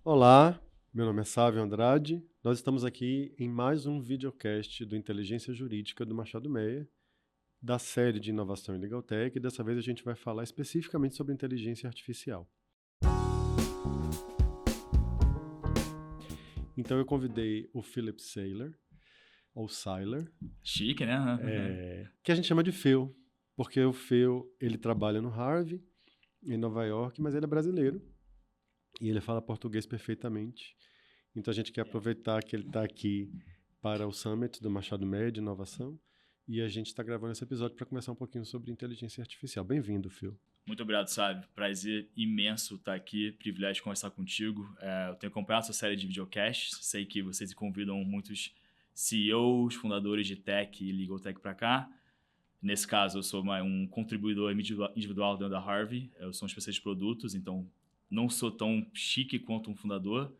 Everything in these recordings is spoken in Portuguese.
Olá, meu nome é Sávio Andrade. Nós estamos aqui em mais um videocast do Inteligência Jurídica do Machado Meia, da série de inovação em Legal Tech, e dessa vez a gente vai falar especificamente sobre inteligência artificial. Então eu convidei o Philip Seyler, ou Seiler, Chique, né? que a gente chama de Phil, porque o Phil, ele trabalha no Harvard, em Nova York, mas ele é brasileiro e ele fala português perfeitamente. Então a gente quer aproveitar que ele está aqui para o Summit do Machado Meia de Inovação e a gente está gravando esse episódio para conversar um pouquinho sobre inteligência artificial. Bem-vindo, Phil. Muito obrigado, Sábio. Prazer imenso estar aqui, privilégio de conversar contigo. Eu tenho acompanhado essa série de videocasts, sei que vocês convidam muitos CEOs, fundadores de tech e legal tech para cá. Nesse caso, eu sou um contribuidor individual dentro da Harvey, eu sou um especialista de produtos, então não sou tão chique quanto um fundador,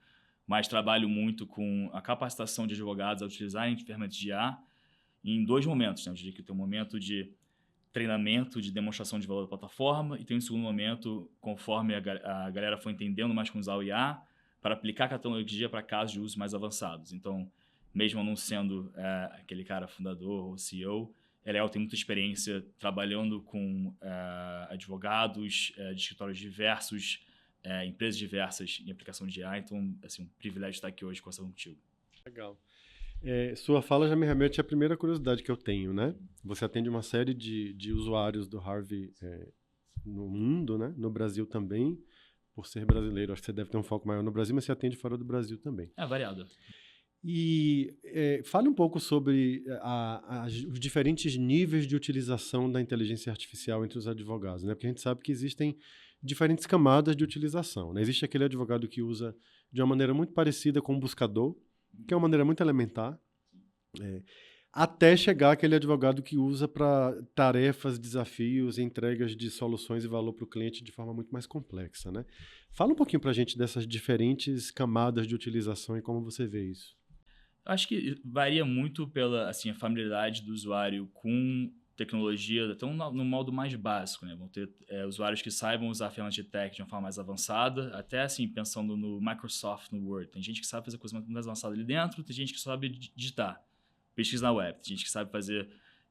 mas trabalho muito com a capacitação de advogados a utilizarem ferramentas de IA em dois momentos. Né? Eu diria que tem um momento de treinamento de demonstração de valor da plataforma e tem um segundo momento, conforme a galera foi entendendo mais como usar o IA, para aplicar a tecnologia para casos de uso mais avançados. Então, mesmo não sendo aquele cara fundador ou CEO, eu tenho muita experiência trabalhando com advogados de escritórios diversos, empresas diversas em aplicação de IA. Então, assim, um privilégio estar aqui hoje conversando contigo. Legal. Sua fala já me remete à primeira curiosidade que eu tenho, né? Você atende uma série de usuários do Harvey no mundo, né? No Brasil também, por ser brasileiro. Acho que você deve ter um foco maior no Brasil, mas você atende fora do Brasil também. É variado. E fale um pouco sobre os diferentes níveis de utilização da inteligência artificial entre os advogados, né? Porque a gente sabe que existem diferentes camadas de utilização, né? Existe aquele advogado que usa de uma maneira muito parecida com o buscador, que é uma maneira muito elementar, até chegar aquele advogado que usa para tarefas, desafios, entregas de soluções e valor para o cliente de forma muito mais complexa, né? Fala um pouquinho para a gente dessas diferentes camadas de utilização e como você vê isso. Acho que varia muito pela assim, a familiaridade do usuário com tecnologia, até no modo mais básico, né? Vão ter usuários que saibam usar ferramentas de tech de uma forma mais avançada, até assim, pensando no Microsoft, no Word. Tem gente que sabe fazer coisa mais avançada ali dentro, tem gente que sabe digitar, pesquisa na web, tem gente que sabe fazer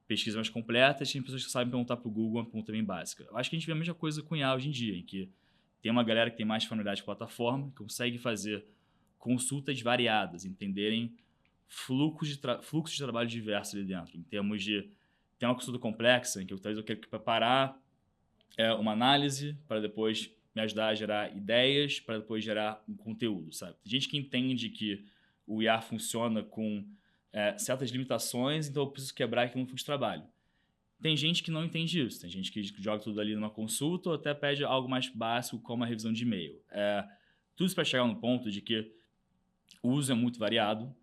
pesquisas mais completas, tem pessoas que sabem perguntar para o Google uma pergunta bem básica. Eu acho que a gente vê a mesma coisa com IA hoje em dia, em que tem uma galera que tem mais familiaridade com a plataforma, que consegue fazer consultas variadas, entenderem fluxos de trabalho diversos ali dentro, em termos de tem uma consulta complexa, em que talvez eu quero preparar uma análise para depois me ajudar a gerar ideias, para depois gerar um conteúdo, sabe? Tem gente que entende que o IA funciona com certas limitações, então eu preciso quebrar aquilo no fluxo de trabalho. Tem gente que não entende isso, tem gente que joga tudo ali numa consulta ou até pede algo mais básico, como a revisão de e-mail. Tudo isso para chegar no ponto de que o uso é muito variado.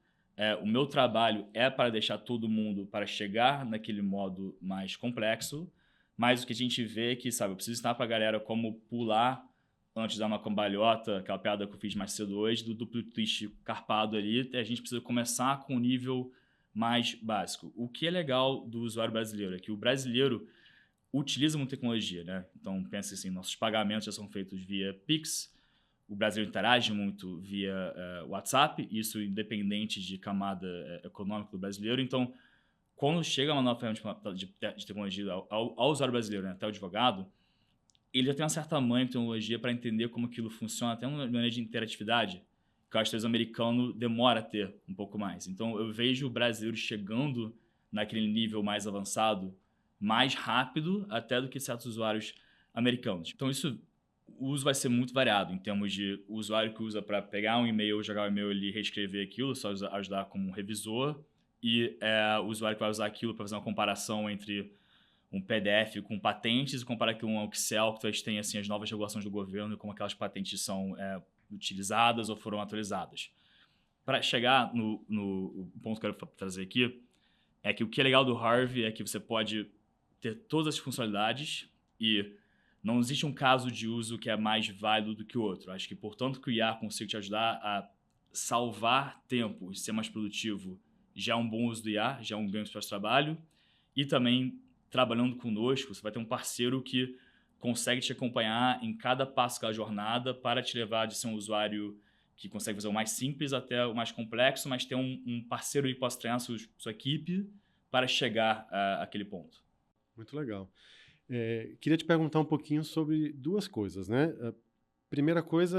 O meu trabalho é para deixar todo mundo para chegar naquele modo mais complexo, mas o que a gente vê é que, sabe, eu preciso ensinar para a galera como pular antes de dar uma cambalhota, aquela piada que eu fiz mais cedo hoje, do duplo twist carpado ali, a gente precisa começar com o nível mais básico. O que é legal do usuário brasileiro é que o brasileiro utiliza muita tecnologia, né? Então, pensa assim, nossos pagamentos já são feitos via Pix, o Brasil interage muito via WhatsApp, isso independente de camada econômica do brasileiro. Então, quando chega uma nova ferramenta de tecnologia ao usuário brasileiro, né, até o advogado, ele já tem uma certa manha de tecnologia para entender como aquilo funciona, até uma maneira de interatividade, que eu acho que o americano demora a ter um pouco mais. Então, eu vejo o brasileiro chegando naquele nível mais avançado mais rápido até do que certos usuários americanos. Então, o uso vai ser muito variado em termos de o usuário que usa para pegar um e-mail, jogar o e-mail e reescrever aquilo, só ajudar como revisor, e o usuário que vai usar aquilo para fazer uma comparação entre um PDF com patentes e comparar com um Excel que talvez tenha assim, as novas regulações do governo e como aquelas patentes são utilizadas ou foram atualizadas. Para chegar no ponto que eu quero trazer aqui, é que o que é legal do Harvey é que você pode ter todas as funcionalidades e não existe um caso de uso que é mais válido do que o outro. Acho que, portanto, que o IA consiga te ajudar a salvar tempo e ser mais produtivo já é um bom uso do IA, já é um ganho para o seu trabalho. E também, trabalhando conosco, você vai ter um parceiro que consegue te acompanhar em cada passo da jornada para te levar de ser um usuário que consegue fazer o mais simples até o mais complexo, mas ter um parceiro que possa treinar sua equipe para chegar àquele ponto. Muito legal. Queria te perguntar um pouquinho sobre duas coisas, né? A primeira coisa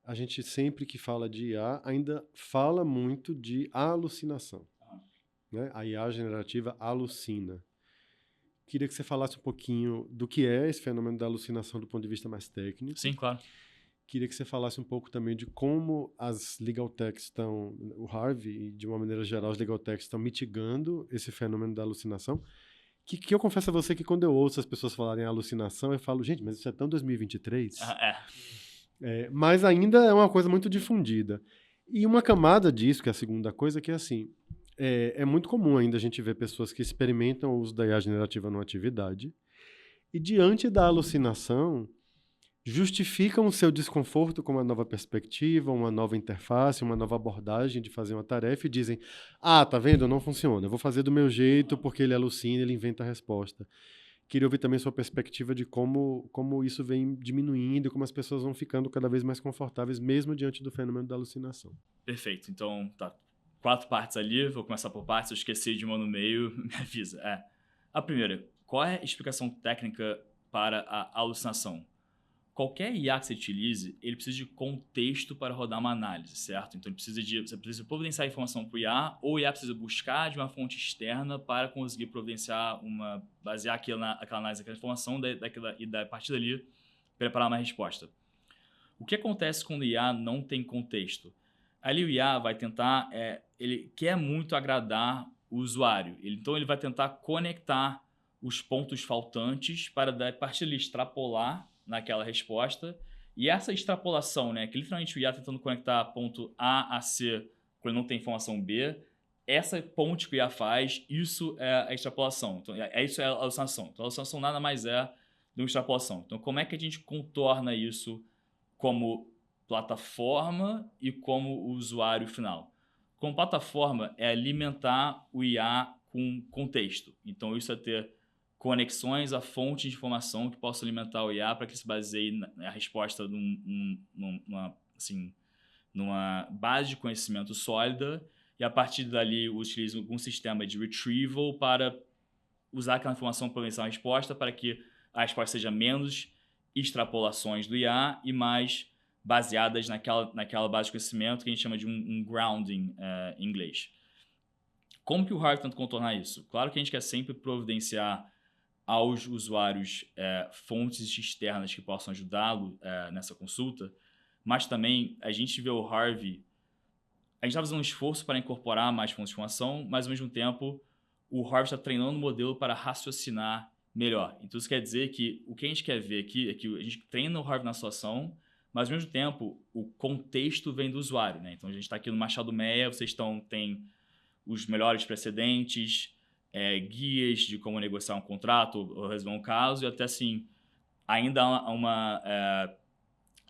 a gente sempre que fala de IA ainda fala muito de alucinação, né? A IA generativa alucina. Queria que você falasse um pouquinho do que é esse fenômeno da alucinação do ponto de vista mais técnico. Sim, claro. Queria que você falasse um pouco também de como as legal techs estão, o Harvey e de uma maneira geral as legal techs estão mitigando esse fenômeno da alucinação. Que eu confesso a você que quando eu ouço as pessoas falarem alucinação, eu falo, gente, mas isso é tão 2023. Mas ainda é uma coisa muito difundida. E uma camada disso, que é a segunda coisa, que é assim, é muito comum ainda a gente ver pessoas que experimentam o uso da IA generativa numa atividade e diante da alucinação justificam o seu desconforto com uma nova perspectiva, uma nova interface, uma nova abordagem de fazer uma tarefa e dizem, tá vendo? Não funciona, eu vou fazer do meu jeito porque ele alucina, ele inventa a resposta. Queria ouvir também sua perspectiva de como isso vem diminuindo e como as pessoas vão ficando cada vez mais confortáveis, mesmo diante do fenômeno da alucinação. Perfeito. Então, 4 partes ali, vou começar por partes, se eu esqueci de uma no meio, me avisa. A primeira, qual é a explicação técnica para a alucinação? Qualquer IA que você utilize, ele precisa de contexto para rodar uma análise, certo? Então, você precisa providenciar informação para o IA, ou o IA precisa buscar de uma fonte externa para conseguir basear aquela análise, aquela informação, e a partir dali, preparar uma resposta. O que acontece quando o IA não tem contexto? Ali o IA vai tentar, ele quer muito agradar o usuário, então ele vai tentar conectar os pontos faltantes para, a partir dali, extrapolar naquela resposta, e essa extrapolação, né, que literalmente o IA tentando conectar ponto A a C quando não tem informação B, essa ponte que o IA faz, isso é a extrapolação. Então, isso é a alucinação. Então, a alucinação nada mais é do que uma extrapolação. Então, como é que a gente contorna isso como plataforma e como usuário final? Como plataforma é alimentar o IA com contexto. Então, isso é ter conexões a fontes de informação que possam alimentar o IA para que se baseie na resposta numa base de conhecimento sólida e, a partir dali, utilize algum sistema de retrieval para usar aquela informação para providenciar uma resposta para que a resposta seja menos extrapolações do IA e mais baseadas naquela base de conhecimento que a gente chama de um grounding em inglês. Como que o Harvey tenta contornar isso? Claro que a gente quer sempre providenciar aos usuários fontes externas que possam ajudá-lo nessa consulta, mas também a gente vê o Harvey, a gente está fazendo um esforço para incorporar mais fontes de informação, mas ao mesmo tempo o Harvey está treinando o modelo para raciocinar melhor. Então isso quer dizer que o que a gente quer ver aqui é que a gente treina o Harvey na situação, mas ao mesmo tempo o contexto vem do usuário, né? Então a gente está aqui no Machado Meia, vocês têm os melhores precedentes, guias de como negociar um contrato ou resolver um caso, e até assim, ainda há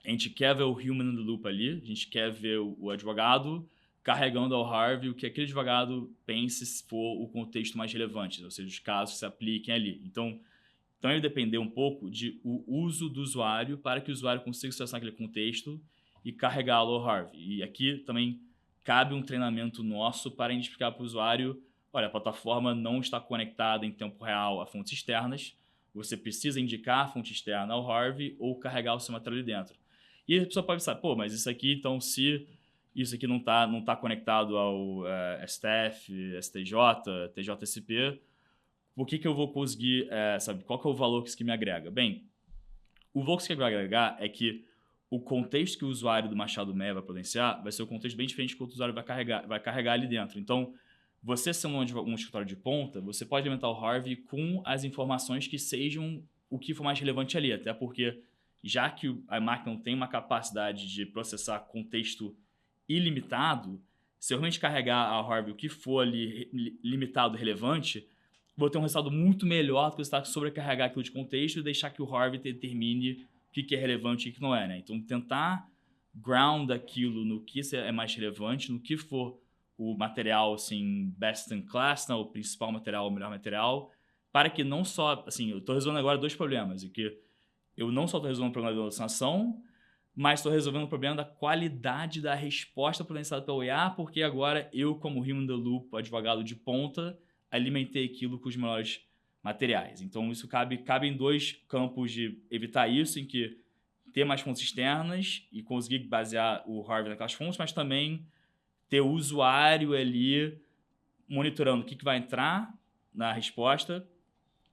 a gente quer ver o human in the loop ali, a gente quer ver o advogado carregando ao Harvey o que aquele advogado pense se for o contexto mais relevante, ou seja, os casos que se apliquem ali. Então ele depender um pouco de o uso do usuário para que o usuário consiga acessar aquele contexto e carregá-lo ao Harvey. E aqui também cabe um treinamento nosso para identificar para o usuário, olha, a plataforma não está conectada em tempo real a fontes externas, você precisa indicar a fonte externa ao Harvey ou carregar o seu material ali dentro. E a pessoa pode pensar, mas isso aqui, então, se isso aqui não tá conectado ao STF, STJ, TJSP, por que eu vou conseguir, qual que é o valor que isso aqui me agrega? Bem, o valor que isso aqui vai agregar é que o contexto que o usuário do Machado Meia vai potenciar vai ser um contexto bem diferente que o usuário vai carregar ali dentro. Então, você sendo um escritório de ponta, você pode alimentar o Harvey com as informações que sejam o que for mais relevante ali, até porque já que a máquina não tem uma capacidade de processar contexto ilimitado, se eu realmente carregar ao Harvey o que for ali limitado e relevante, vou ter um resultado muito melhor do que você estar sobrecarregar aquilo de contexto e deixar que o Harvey determine o que é relevante e o que não é, né? Então, tentar ground aquilo no que é mais relevante, no que for o material, assim, best in class, né? O principal material, o melhor material, para que não só, assim, eu estou resolvendo agora 2 problemas, e que eu não só estou resolvendo o problema da alucinação, mas estou resolvendo o problema da qualidade da resposta providenciada pelo IA, porque agora eu, como human in the loop, advogado de ponta, alimentei aquilo com os melhores materiais. Então, isso cabe em dois campos de evitar isso, em que ter mais fontes externas e conseguir basear o Harvey naquelas fontes, mas também ter o usuário ali monitorando o que vai entrar na resposta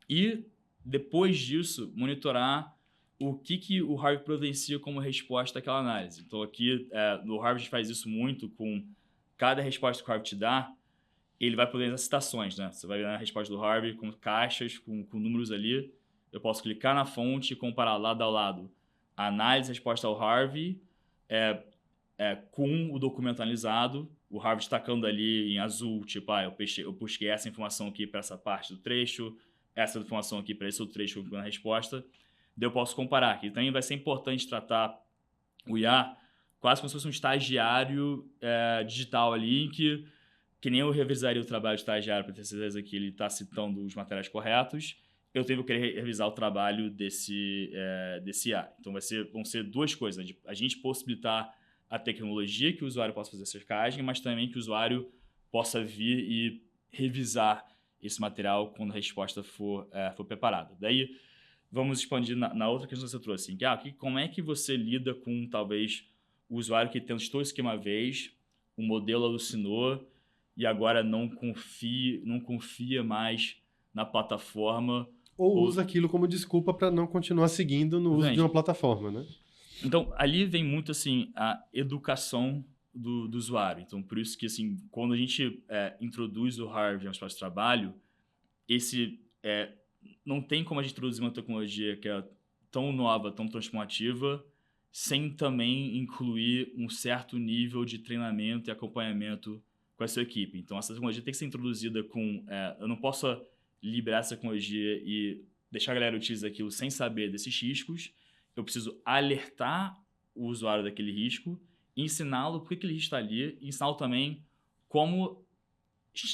e, depois disso, monitorar o que o Harvey providencia como resposta àquela análise. Então, aqui, no Harvey, a gente faz isso muito com cada resposta que o Harvey te dá, ele vai poder dar citações, né? Você vai ver na resposta do Harvey com caixas, com números ali. Eu posso clicar na fonte e comparar lado a lado a análise e resposta ao Harvey com o documento analisado. O Harvey destacando ali em azul, tipo, eu busquei essa informação aqui para essa parte do trecho, essa informação aqui para esse outro trecho na resposta. Daí eu posso comparar. E também vai ser importante tratar o IA quase como se fosse um estagiário digital ali, que nem eu revisaria o trabalho de estagiário para ter certeza que ele está citando os materiais corretos, eu tenho que querer revisar o trabalho desse IA. Então vão ser duas coisas, né? A gente possibilitar a tecnologia que o usuário possa fazer a cercagem, mas também que o usuário possa vir e revisar esse material quando a resposta for preparada. Daí, vamos expandir na outra questão que você trouxe. Como é que você lida com, talvez, o usuário que testou isso aqui uma vez, o modelo alucinou e agora não confia mais na plataforma. Ou usa aquilo como desculpa para não continuar seguindo no uso de uma plataforma, né? Então, ali vem muito, assim, a educação do usuário. Então, por isso que, assim, quando a gente introduz o Harvey ao espaço de trabalho, não tem como a gente introduzir uma tecnologia que é tão nova, tão transformativa, sem também incluir um certo nível de treinamento e acompanhamento com a sua equipe. Então, essa tecnologia tem que ser introduzida com... eu não posso liberar essa tecnologia e deixar a galera utilizar aquilo sem saber desses riscos. Eu preciso alertar o usuário daquele risco, ensiná-lo por que aquele risco está ali, e ensiná-lo também como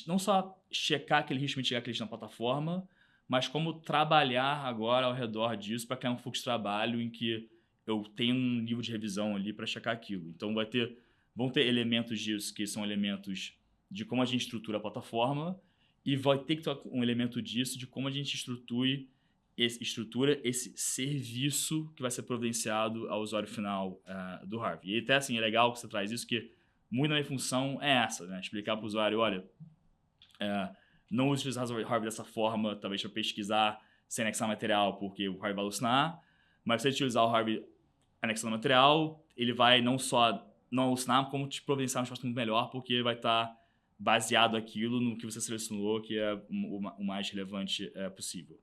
não só checar aquele risco, mitigar aquele risco na plataforma, mas como trabalhar agora ao redor disso para criar um fluxo de trabalho em que eu tenho um nível de revisão ali para checar aquilo. Então vão ter elementos disso que são elementos de como a gente estrutura a plataforma, e vai ter que ter um elemento disso de como a gente estrutura esse serviço que vai ser providenciado ao usuário final do Harvey. E até assim, é legal que você traz isso, que muito da minha função é essa, né? Explicar para o usuário, olha, não use utilizar o Harvey dessa forma, talvez para pesquisar sem anexar material, porque o Harvey vai alucinar, mas se você utilizar o Harvey anexando material, ele vai não só não alucinar, como te providenciar uma resposta muito melhor, porque vai estar baseado aquilo no que você selecionou, que é o mais relevante possível.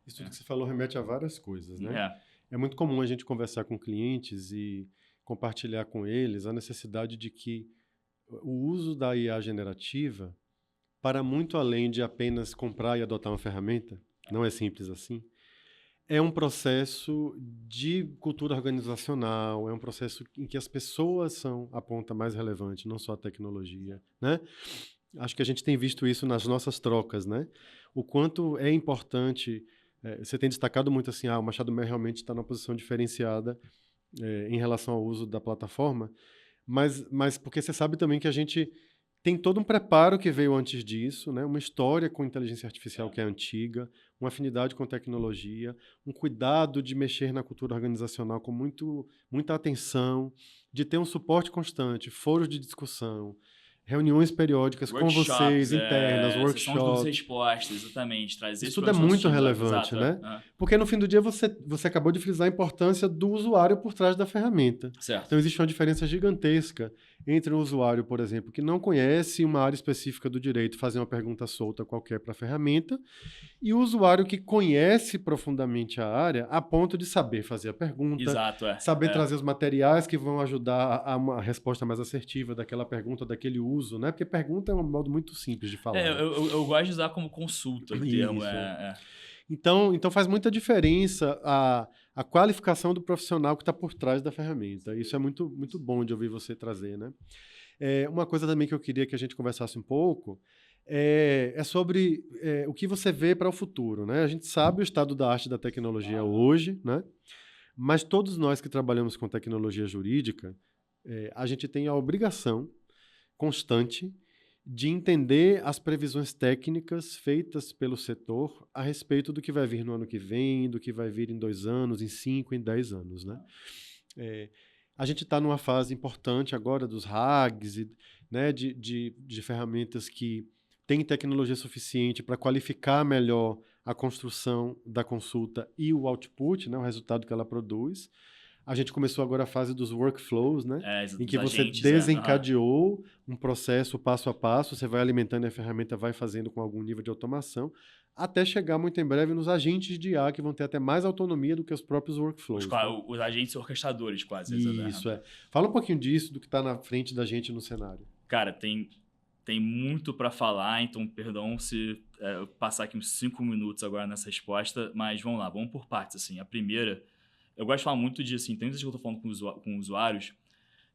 Isso tudo que você falou remete a várias coisas, né? É muito comum a gente conversar com clientes e compartilhar com eles a necessidade de que o uso da IA generativa, para muito além de apenas comprar e adotar uma ferramenta, não é simples assim, é um processo de cultura organizacional, é um processo em que as pessoas são a ponta mais relevante, não só a tecnologia, né? Acho que a gente tem visto isso nas nossas trocas, né? O quanto é importante... você tem destacado muito assim, o Machado Meyer realmente está numa posição diferenciada em relação ao uso da plataforma, mas porque você sabe também que a gente tem todo um preparo que veio antes disso, né? Uma história com inteligência artificial que é antiga, uma afinidade com tecnologia, um cuidado de mexer na cultura organizacional com muita atenção, de ter um suporte constante, foros de discussão, reuniões periódicas com vocês, internas, workshops. Sessões de respostas, exatamente. Trazer isso tudo é muito relevante, né? Porque no fim do dia você acabou de frisar a importância do usuário por trás da ferramenta. Certo. Então existe uma diferença gigantesca entre um usuário, por exemplo, que não conhece uma área específica do direito, fazer uma pergunta solta qualquer para a ferramenta, e o usuário que conhece profundamente a área a ponto de saber fazer a pergunta, exato, saber trazer os materiais que vão ajudar a uma resposta mais assertiva daquela pergunta, daquele uso, né? Porque pergunta é um modo muito simples de falar. Eu gosto de usar como consulta o termo. Então faz muita diferença a qualificação do profissional que está por trás da ferramenta. Isso é muito, muito bom de ouvir você trazer, né? Uma coisa também que eu queria que a gente conversasse um pouco é sobre o que você vê para o futuro, né? A gente sabe o estado da arte da tecnologia hoje, né? Mas todos nós que trabalhamos com tecnologia jurídica, a gente tem a obrigação constante de entender as previsões técnicas feitas pelo setor a respeito do que vai vir no ano que vem, do que vai vir em 2 anos, em 5, em 10 anos, né? A gente está numa fase importante agora dos RAGs, né, de ferramentas que têm tecnologia suficiente para qualificar melhor a construção da consulta e o output, né, o resultado que ela produz. A gente começou agora a fase dos workflows, né? Em que você desencadeou um processo passo a passo, você vai alimentando e a ferramenta vai fazendo com algum nível de automação, até chegar muito em breve nos agentes de IA, que vão ter até mais autonomia do que os próprios workflows. Os agentes orquestradores, quase. Isso, Fala um pouquinho disso, do que está na frente da gente no cenário. Cara, tem muito para falar, então perdão se eu passar aqui uns 5 minutos agora nessa resposta, mas vamos lá, vamos por partes, assim. A primeira... Eu gosto de falar muito de, assim, tem vezes que eu tô falando com usuários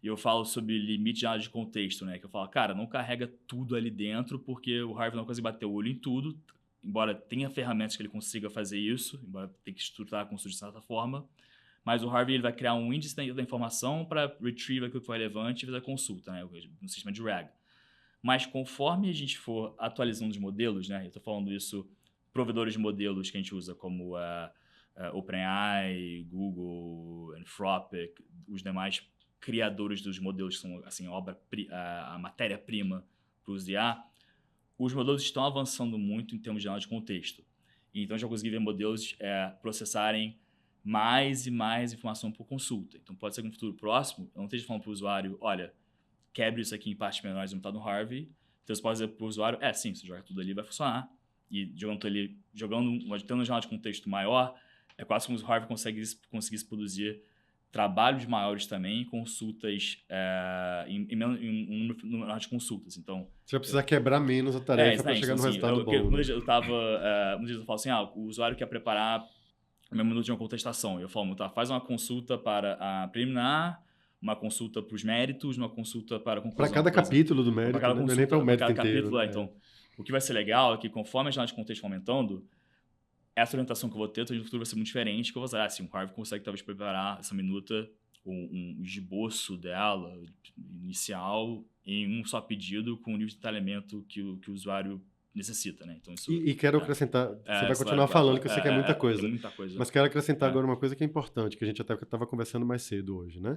e eu falo sobre limite de análise de contexto, né? Que eu falo, cara, não carrega tudo ali dentro porque o Harvey não consegue bater o olho em tudo, embora tenha ferramentas que ele consiga fazer isso, embora tenha que estruturar a consulta de certa forma, mas o Harvey ele vai criar um índice da informação para retrieve aquilo que foi relevante e fazer a consulta, né? No sistema de RAG. Mas conforme a gente for atualizando os modelos, né? Eu tô falando isso, provedores de modelos que a gente usa como OpenAI, Google, Anthropic, os demais criadores dos modelos que são assim, a matéria-prima para os IA, os modelos estão avançando muito em termos de análise de contexto. Então, já consegui ver modelos processarem mais e mais informação por consulta. Então, pode ser que no futuro próximo, eu não esteja falando para o usuário, olha, quebre isso aqui em partes menores e não está no Harvey. Então, você pode dizer para o usuário, sim, você joga tudo ali, vai funcionar. E tendo uma janela de contexto maior, é quase como se o Harvey conseguisse produzir trabalhos maiores também, consultas em um número de consultas. Então, você vai precisar quebrar menos a tarefa para chegar no resultado bom. Muitas vezes eu falo assim, o usuário quer preparar o meu minuto de uma contestação. Eu falo, tá, faz uma consulta para a preliminar, uma consulta para os méritos, uma consulta para a conclusão. Para cada capítulo do mérito, não é nem para o mérito inteiro. Então, o que vai ser legal é que conforme a janela de contexto for aumentando, essa orientação que eu vou ter, no futuro vai ser muito diferente, que eu vou usar, assim, o Harvey consegue talvez preparar essa minuta, um esboço dela, inicial, em um só pedido, com o nível de detalhamento que o usuário necessita, né? Então, isso, e quero acrescentar, você vai continuar falando que eu sei que é muita coisa, mas quero acrescentar agora uma coisa que é importante, que a gente até estava conversando mais cedo hoje, né?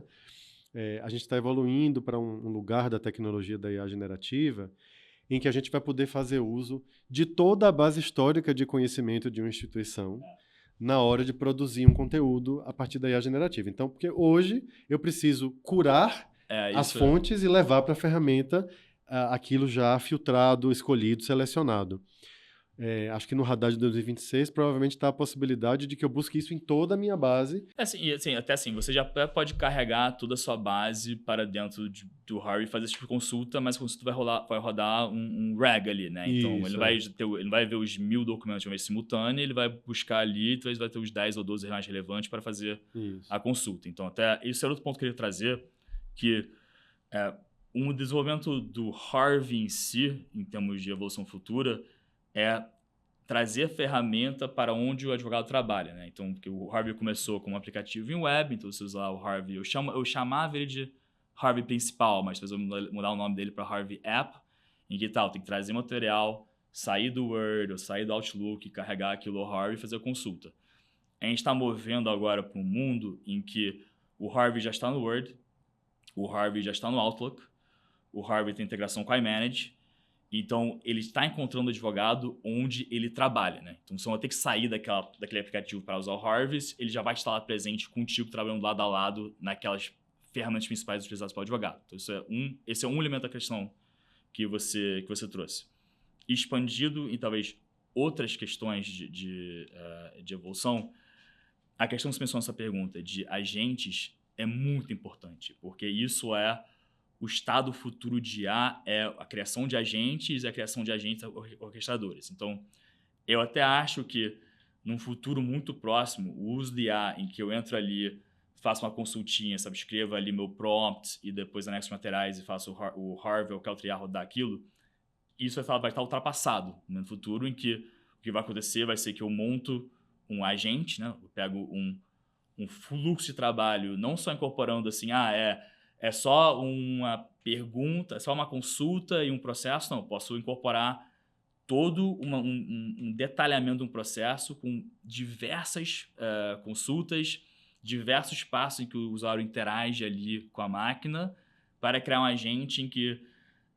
A gente está evoluindo para um lugar da tecnologia da IA generativa, em que a gente vai poder fazer uso de toda a base histórica de conhecimento de uma instituição na hora de produzir um conteúdo a partir da IA generativa. Então, porque hoje eu preciso curar as fontes e levar para a ferramenta aquilo já filtrado, escolhido, selecionado. Acho que no radar de 2026 provavelmente está a possibilidade de que eu busque isso em toda a minha base. Até assim, você já pode carregar toda a sua base para dentro do Harvey e fazer esse tipo de consulta, mas a consulta vai rodar um RAG ali, né? Então, ele vai ver os 1000 documentos de uma vez simultânea, ele vai buscar ali, talvez vai ter os 10 ou 12 mais relevantes para fazer a consulta. Então, até isso é outro ponto que eu queria trazer, que um desenvolvimento do Harvey em si, em termos de evolução futura, é trazer a ferramenta para onde o advogado trabalha, né? Então, porque o Harvey começou como um aplicativo em web, então você usar o Harvey, eu chamava ele de Harvey principal, mas depois eu vou mudar o nome dele para Harvey App, em que tal, tem que trazer material, sair do Word ou sair do Outlook, carregar aquilo ao Harvey e fazer a consulta. A gente está movendo agora para um mundo em que o Harvey já está no Word, o Harvey já está no Outlook, o Harvey tem integração com a iManage. Então, ele está encontrando o advogado onde ele trabalha, né? Então, se você vai ter que sair daquele aplicativo para usar o Harvey, ele já vai estar lá presente contigo, trabalhando lado a lado naquelas ferramentas principais utilizadas pelo advogado. Então, esse é um elemento da questão que você trouxe. Expandido em, talvez, outras questões de evolução, a questão que você mencionou nessa pergunta de agentes é muito importante, porque isso o estado futuro de IA é a criação de agentes e a criação de agentes orquestradores. Então, eu até acho que, num futuro muito próximo, o uso de IA em que eu entro ali, faço uma consultinha, escrevo ali meu prompt e depois anexo materiais e faço o Harvey ou o Caltriar rodar aquilo, isso vai estar ultrapassado no futuro, em que o que vai acontecer vai ser que eu monto um agente, né? Eu pego um fluxo de trabalho, não só incorporando assim, é só uma pergunta, é só uma consulta e um processo, não, eu posso incorporar todo um detalhamento de um processo com diversas consultas, diversos passos em que o usuário interage ali com a máquina para criar um agente em que,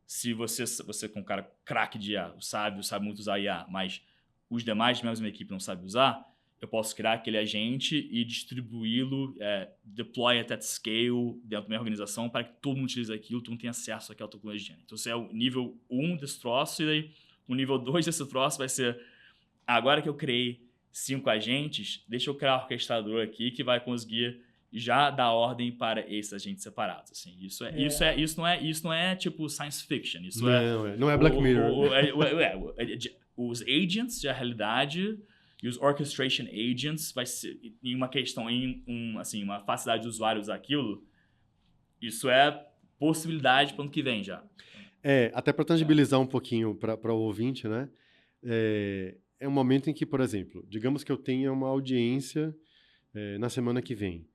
se você com um cara craque de IA, sabe muito usar IA, mas os demais membros da minha equipe não sabem usar, eu posso criar aquele agente e distribuí-lo, deploy at scale dentro da minha organização para que todo mundo utilize aquilo, todo mundo tenha acesso àquela tecnologia. Então, esse é o nível 1 desse troço, e daí o nível 2 desse troço vai ser, agora que eu criei 5 agentes, deixa eu criar um orquestrador aqui que vai conseguir já dar ordem para esses agentes separados. Assim, isso não é tipo science fiction. Isso não é Black Mirror. Os agents de realidade e os orchestration agents vai ser em uma questão, uma facilidade do usuário usar aquilo. Isso é possibilidade para o ano que vem já. Até para tangibilizar um pouquinho para o ouvinte, né? É um momento em que, por exemplo, digamos que eu tenha uma audiência na semana que vem.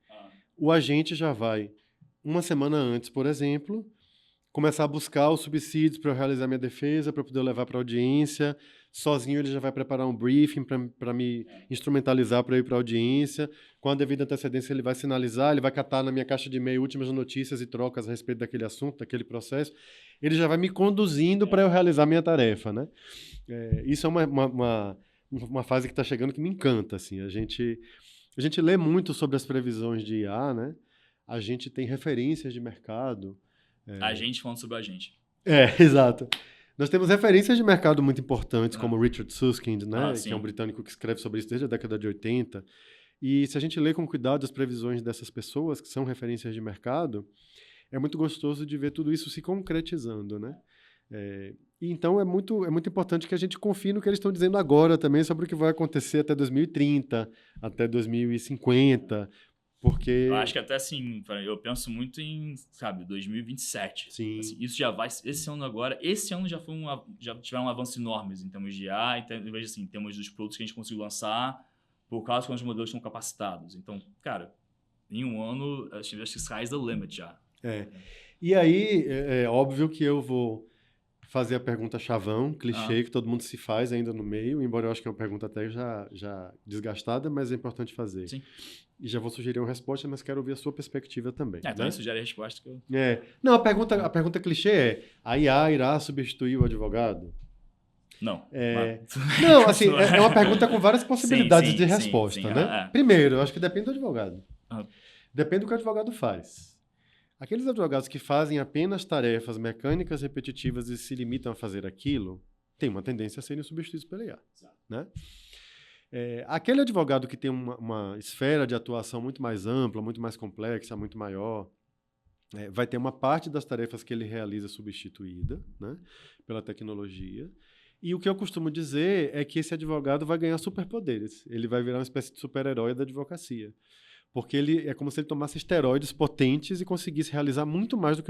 O agente já vai, uma semana antes, por exemplo, começar a buscar os subsídios para eu realizar minha defesa, para eu poder levar para a audiência. Sozinho ele já vai preparar um briefing para me instrumentalizar para eu ir para a audiência. Com a devida antecedência ele vai sinalizar, ele vai catar na minha caixa de e-mail últimas notícias e trocas a respeito daquele assunto, daquele processo. Ele já vai me conduzindo para eu realizar minha tarefa, né? Isso é uma fase que está chegando que me encanta, assim. A gente lê muito sobre as previsões de IA, né? A gente tem referências de mercado. A gente falando sobre a gente. Exato. Nós temos referências de mercado muito importantes, como Richard Susskind, né? Que é um britânico que escreve sobre isso desde a década de 80. E se a gente lê com cuidado as previsões dessas pessoas, que são referências de mercado, é muito gostoso de ver tudo isso se concretizando, né? Então é muito importante que a gente confie no que eles estão dizendo agora também sobre o que vai acontecer até 2030, até 2050, porque... Eu acho que até assim, eu penso muito em, 2027. Sim. Assim, isso já vai... Esse ano já tiveram um avanço enormes em termos de IA, em termos dos produtos que a gente conseguiu lançar, por causa que os modelos estão capacitados. Então, cara, em um ano, acho que sky's the limit já. E aí, é óbvio que eu vou fazer a pergunta chavão, clichê, que todo mundo se faz ainda no meio, embora eu acho que é uma pergunta até já desgastada, mas é importante fazer. Sim. E já vou sugerir uma resposta, mas quero ouvir a sua perspectiva também. Então sugere a resposta que eu... Não, a pergunta clichê é: a IA irá substituir o advogado? Não. Não, assim, é uma pergunta com várias possibilidades de resposta, né? Primeiro, eu acho que depende do advogado. Depende do que o advogado faz. Aqueles advogados que fazem apenas tarefas mecânicas repetitivas e se limitam a fazer aquilo, tem uma tendência a serem substituídos pela IA, né? Aquele advogado que tem uma esfera de atuação muito mais ampla, muito mais complexa, muito maior, vai ter uma parte das tarefas que ele realiza substituída, né, pela tecnologia. E o que eu costumo dizer é que esse advogado vai ganhar superpoderes. Ele vai virar uma espécie de super-herói da advocacia. Porque é como se ele tomasse esteroides potentes e conseguisse realizar muito mais do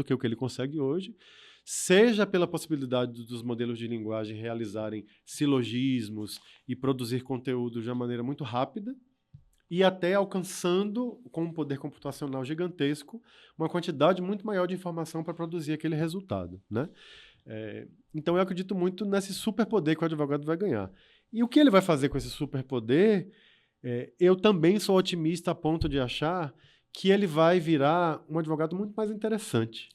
que o que ele consegue hoje, seja pela possibilidade dos modelos de linguagem realizarem silogismos e produzir conteúdo de uma maneira muito rápida, e até alcançando, com um poder computacional gigantesco, uma quantidade muito maior de informação para produzir aquele resultado, né? Então eu acredito muito nesse superpoder que o advogado vai ganhar. E o que ele vai fazer com esse superpoder... eu também sou otimista a ponto de achar que ele vai virar um advogado muito mais interessante.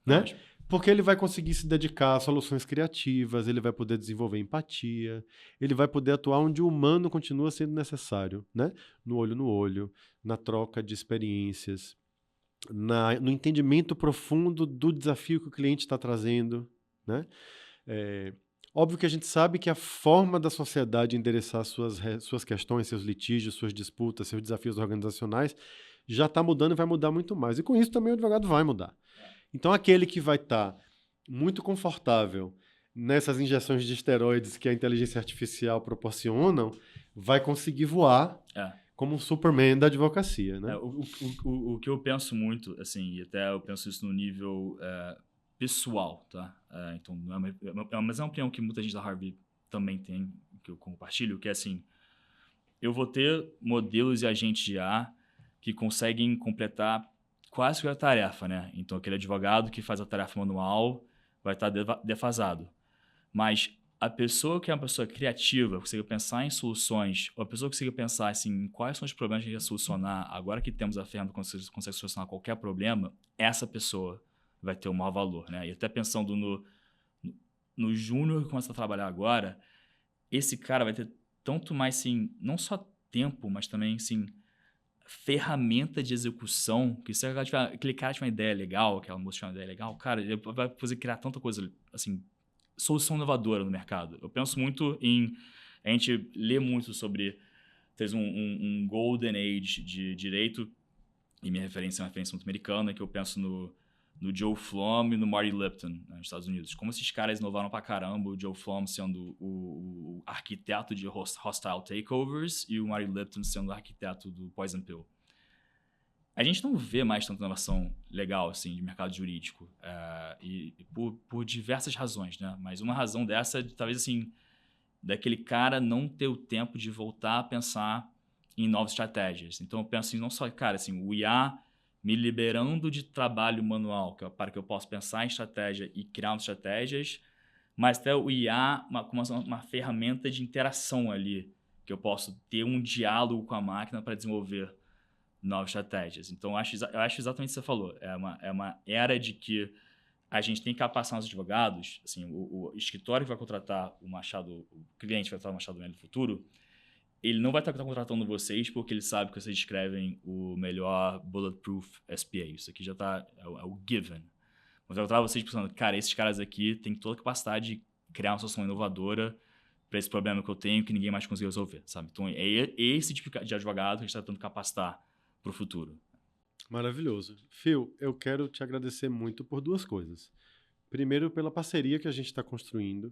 Né? Ótimo. Porque ele vai conseguir se dedicar a soluções criativas, ele vai poder desenvolver empatia, ele vai poder atuar onde o humano continua sendo necessário, né? No olho, na troca de experiências, no entendimento profundo do desafio que o cliente está trazendo, né? Óbvio que a gente sabe que a forma da sociedade endereçar suas questões, seus litígios, suas disputas, seus desafios organizacionais já está mudando e vai mudar muito mais. E com isso também o advogado vai mudar. Então aquele que vai estar muito confortável nessas injeções de esteroides que a inteligência artificial proporcionam vai conseguir voar como um Superman da advocacia, né? O que eu penso muito, assim, e até eu penso isso no nível... pessoal, tá? Então, mas é uma opinião que muita gente da Harvard também tem, que eu compartilho, que é assim, eu vou ter modelos e agentes de IA que conseguem completar quase que a tarefa, né? Então, aquele advogado que faz a tarefa manual vai estar defasado. Mas a pessoa que é uma pessoa criativa, consegue pensar em soluções, ou a pessoa que consegue pensar assim, em quais são os problemas que a gente vai solucionar, agora que temos a ferramenta que consegue solucionar qualquer problema, essa pessoa vai ter o maior valor, né? E até pensando no júnior que começa a trabalhar agora, esse cara vai ter tanto mais, assim, não só tempo, mas também, assim, ferramenta de execução, que se aquele cara tiver uma ideia legal, aquela moça tiver uma ideia legal, cara, ele vai poder criar tanta coisa, assim, solução inovadora no mercado. Eu penso muito em... A gente lê muito sobre... Fez um Golden Age de direito, e minha referência é uma referência muito americana, que eu penso no Joe Flom e no Marty Lipton, né, nos Estados Unidos. Como esses caras inovaram pra caramba, o Joe Flom sendo o arquiteto de hostile takeovers e o Marty Lipton sendo o arquiteto do Poison Pill. A gente não vê mais tanta inovação legal assim, de mercado jurídico, e por diversas razões, né? Mas uma razão dessa é, talvez, assim, daquele cara não ter o tempo de voltar a pensar em novas estratégias. Então, eu penso assim, não só, cara, assim, o IA me liberando de trabalho manual para que eu possa pensar em estratégia e criar novas estratégias, mas até o IA como uma ferramenta de interação ali, que eu posso ter um diálogo com a máquina para desenvolver novas estratégias. Então, eu acho exatamente o que você falou. É uma era de que a gente tem que capacitar os advogados, assim, o escritório que vai contratar o cliente vai contratar o Machado Mery no futuro, ele não vai estar contratando vocês porque ele sabe que vocês escrevem o melhor bulletproof SPA. Isso aqui já está, é o given. Mas vai contratar vocês pensando, cara, esses caras aqui têm toda a capacidade de criar uma solução inovadora para esse problema que eu tenho que ninguém mais conseguiu resolver, sabe? Então, é esse tipo de advogado que a gente está tentando capacitar para o futuro. Maravilhoso. Phil, eu quero te agradecer muito por duas coisas. Primeiro, pela parceria que a gente está construindo.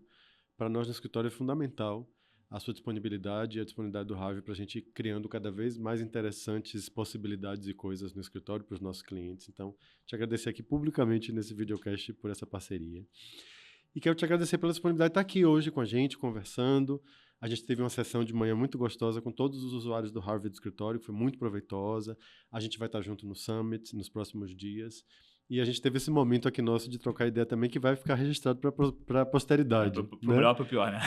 Para nós no escritório é fundamental a sua disponibilidade e a disponibilidade do Harvey para a gente ir criando cada vez mais interessantes possibilidades e coisas no escritório para os nossos clientes. Então, te agradecer aqui publicamente nesse videocast por essa parceria. E quero te agradecer pela disponibilidade de estar aqui hoje com a gente, conversando. A gente teve uma sessão de manhã muito gostosa com todos os usuários do Harvey do escritório, que foi muito proveitosa. A gente vai estar junto no Summit nos próximos dias. E a gente teve esse momento aqui nosso de trocar ideia também, que vai ficar registrado para a posteridade. Pro melhor ou pro pior, né?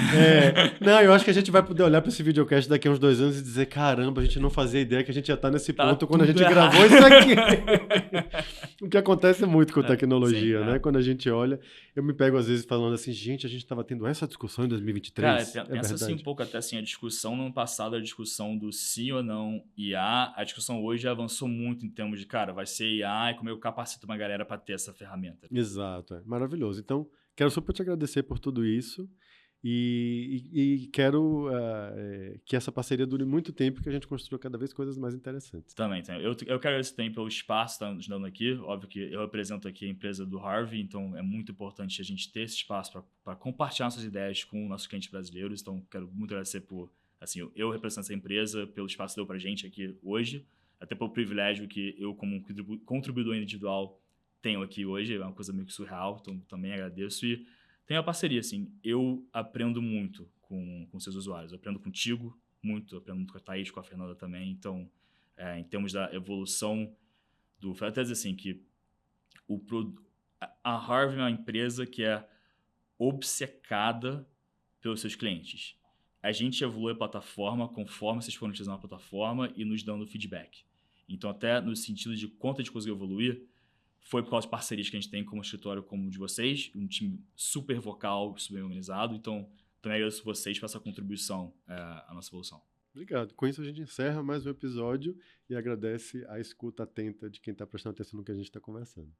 Não, eu acho que a gente vai poder olhar para esse videocast daqui a uns 2 anos e dizer, caramba, a gente não fazia ideia que a gente já está nesse ponto quando a gente gravou isso aqui. O que acontece muito com tecnologia, né? Quando a gente olha, eu me pego às vezes falando assim, gente, a gente estava tendo essa discussão em 2023. Cara, pensa assim um pouco até assim, a discussão no ano passado, a discussão do sim ou não IA, a discussão hoje avançou muito em termos de, cara, vai ser IA e como eu capacito uma galera para ter essa ferramenta. Exato, maravilhoso. Então, quero super te agradecer por tudo isso e quero que essa parceria dure muito tempo, que a gente construa cada vez coisas mais interessantes. Também. Eu quero agradecer também pelo espaço que está nos dando aqui. Óbvio que eu represento aqui a empresa do Harvey, então é muito importante a gente ter esse espaço para compartilhar nossas ideias com nossos clientes brasileiros. Então, quero muito agradecer por, assim, eu represento essa empresa, pelo espaço que deu para a gente aqui hoje, até pelo privilégio que eu, como contribuidor individual, tenho aqui hoje. É uma coisa meio que surreal, então também agradeço. E tem a parceria, assim, eu aprendo muito com seus usuários. Eu aprendo contigo muito, aprendo muito com a Thaís, com a Fernanda também. Então, em termos da evolução vou até dizer assim, que a Harvey é uma empresa que é obcecada pelos seus clientes. A gente evolui a plataforma conforme vocês foram utilizando a plataforma e nos dando feedback. Então, até no sentido de quanto a gente conseguiu evoluir, foi por causa de parcerias que a gente tem como escritório como o de vocês, um time super vocal, super organizado. Então, também agradeço vocês por essa contribuição à nossa evolução. Obrigado. Com isso, a gente encerra mais um episódio e agradece a escuta atenta de quem está prestando atenção no que a gente está conversando.